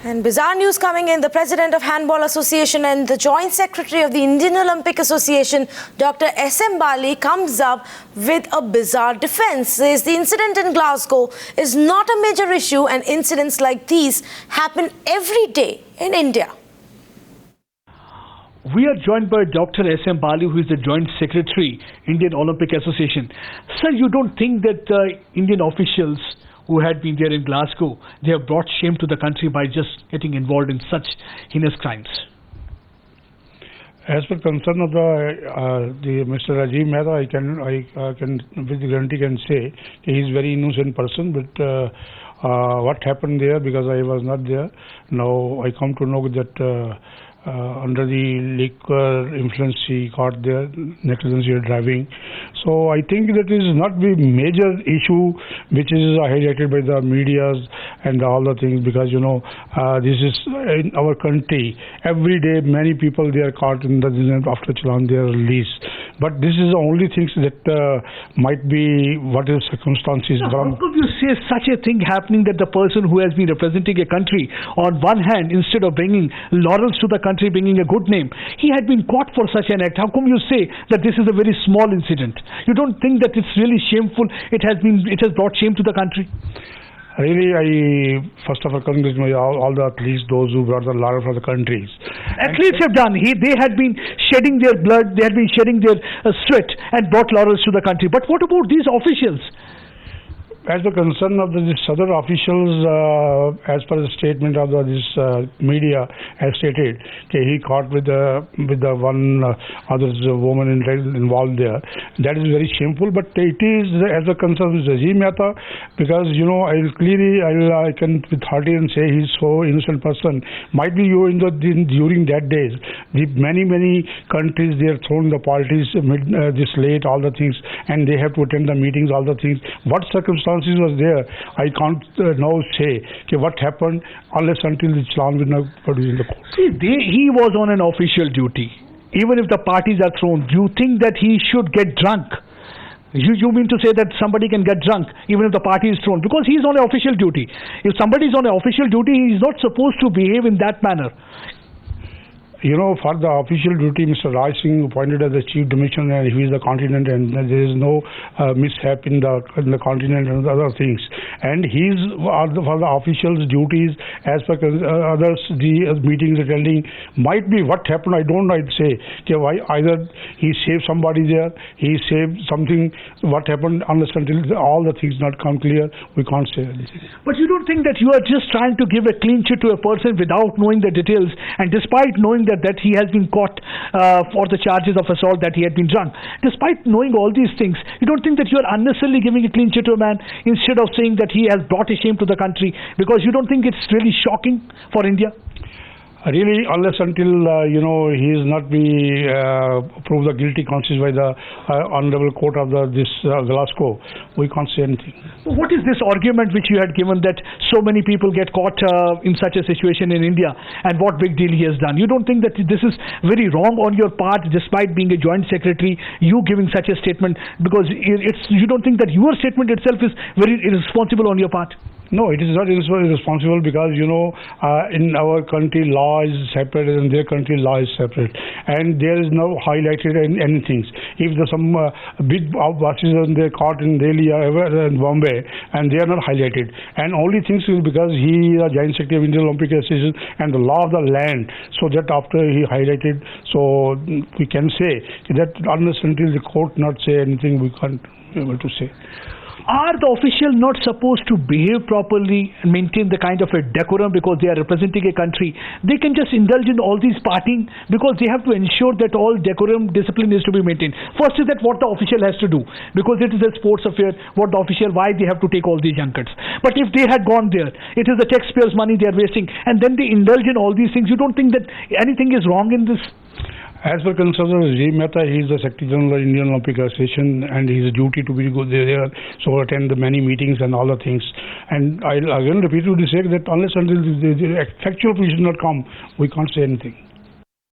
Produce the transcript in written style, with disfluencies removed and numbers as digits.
And bizarre news coming in. The president of Handball Association and the joint secretary of the Indian Olympic Association, Dr. S.M. Bali, comes up with a bizarre defense. Says the incident in Glasgow is not a major issue and incidents like these happen every day in India. We are joined by Dr. S.M. Bali, who is the Joint Secretary, Indian Olympic Association. Sir, you don't think that Indian officials who had been there in Glasgow, they have brought shame to the country by just getting involved in such heinous crimes? As per concern of the Mr. Rajiv Mehta, I can with guarantee can say he is very innocent person. But what happened there, because I was not there, now I come to know that under the liquor influence he caught there, negligence driving. So I think that is not the major issue which is highlighted by the medias and all the things, because this is in our country. Every day many people they are caught in the after challan they are released. But this is the only things that might be what is circumstances. Now, how could you say such a thing happening, that the person who has been representing a country, on one hand, instead of bringing laurels to the country, bringing a good name, he had been caught for such an act? How come you say that this is a very small incident? You don't think that it's really shameful? It has brought shame to the country. Really, I first of all congratulate all the athletes, those who brought the laurel for the countries. Athletes have done. They had been shedding their blood, they had been shedding their sweat and brought laurels to the country. But what about these officials? As the concern of these other officials, as per the statement of this media has stated, he caught with the one other woman involved there. That is very shameful. But it is as a concern of Rajiv Mehta, because I can with hearty and say he's so innocent person. Might be during that days, many countries they are thrown the parties this late, all the things, and they have to attend the meetings, all the things. What circumstances was there, I can't now say what happened unless until the challan will not produce in the court. See, he was on an official duty. Even if the parties are thrown, do you think that he should get drunk? You mean to say that somebody can get drunk even if the party is thrown? Because he is on an official duty. If somebody is on an official duty, he is not supposed to behave in that manner. For the official duty, Mr. Raj Singh appointed as the chief dimensioner, and he is the continent, and there is no mishap in the continent and other things. And he is for the officials' duties as per others. The meetings attending might be what happened. I don't know. I'd say either he saved somebody there, he saved something. What happened, unless until all the things not come clear, we can't say anything. But you don't think that you are just trying to give a clean sheet to a person without knowing the details, and despite knowing that he has been caught for the charges of assault, that he had been drunk. Despite knowing all these things, you don't think that you are unnecessarily giving a clean sheet to a man instead of saying that he has brought a shame to the country, because you don't think it's really shocking for India? Really, unless until he is not be proved the guilty conscience by the honorable court of this Glasgow, we can't say anything. What is this argument which you had given, that so many people get caught in such a situation in India, and what big deal he has done? You don't think that this is very wrong on your part, despite being a joint secretary, you giving such a statement, because you don't think that your statement itself is very irresponsible on your part? No, it is not irresponsible, because in our country law is separate and their country law is separate, and there is no highlighted anything. If there's some big bosses and they're caught in Delhi or in Bombay, and they are not highlighted, and only things is because he is a joint secretary of Indian Olympic Association and the law of the land, so that after he highlighted, so we can say that unless until the court not say anything, we can't be able to say. Are the officials not supposed to behave properly and maintain the kind of a decorum, because they are representing a country? They can just indulge in all these partying, because they have to ensure that all decorum, discipline is to be maintained. First is that what the official has to do, because it is a sports affair, why they have to take all these junkets. But if they had gone there, it is the taxpayers' money they are wasting, and then they indulge in all these things. You don't think that anything is wrong in this? As per concern of Rajiv Mehta, he is the Secretary General of the Indian Olympic Association, and his duty to be good there, so attend the many meetings and all the things. And I'll again repeatedly say that unless until the factual position not come, we can't say anything.